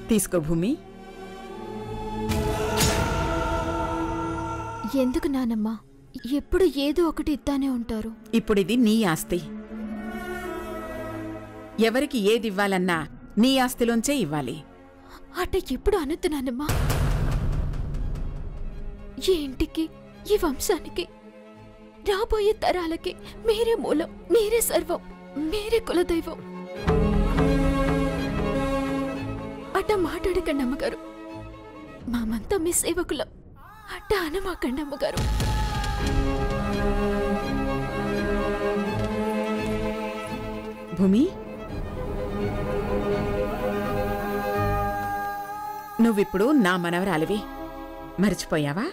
తీసుకో భూమి. ఎందుకు నానమ్మా ఎప్పుడు ఏదో ఒకటి ఇస్తానే ఉంటారు? ఇప్పుడిది నీ ఆస్తి. ఎవరికి ఏది ఇవ్వాలన్నా నీ ఆస్తిలోంచే ఇవ్వాలి. అట ఎప్పుడు అనొద్దు నానమ్మా. ఈ ఇంటికి, ఈ వంశానికి, రాబోయే తరాలకి మీరే మూలం, మీరే సర్వం, మీరే కులదైవం. అట్ట మాట్లాడకండి అమ్మగారు. మామంతా మీ సేవకులం. అట్ట అనమాకండి అమ్మగారు. భూమి, నువ్విప్పుడు నా మనవరాలివి. మర్చిపోయావా?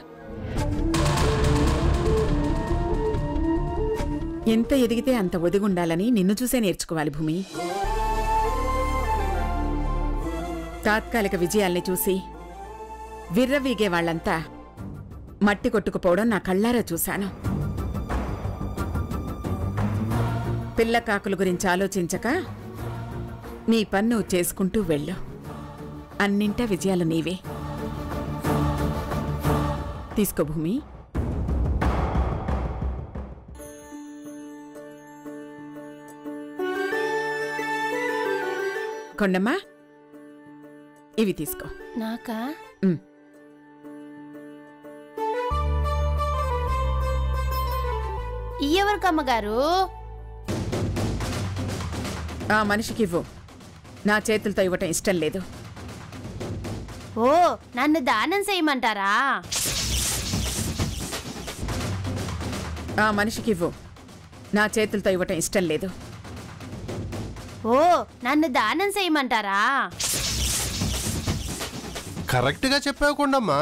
ఎంత ఎదిగితే అంత ఒదిగుండాలని నిన్ను చూసే నేర్చుకోవాలి భూమి. తాత్కాలిక విజయాల్ని చూసి విర్రవీగే వాళ్లంతా మట్టి కొట్టుకుపోవడం నా కళ్ళారా చూశాను. పిల్ల కాకుల గురించి ఆలోచించక నీ పన్ను చేసుకుంటూ వెళ్ళు. అన్నింట విజయాలు నీవే. తీసుకో భూమి. కొండమ్మా, ఇవి తీసుకో. నాకా? ఎవరికమ్మగారు? ఆ మనిషికివ్వు. నా చేతులతో ఇవ్వటం ఇష్టం లేదు. ఓ, నన్ను దానం చేయమంటారా? ఆ మనిషికివ్వు. నా చేతులతో ఇవ్వటం ఇష్టం లేదు. ఓ, నన్ను దానం చేయమంటారా? కరెక్ట్గా చెప్పావు కొండమ్మా.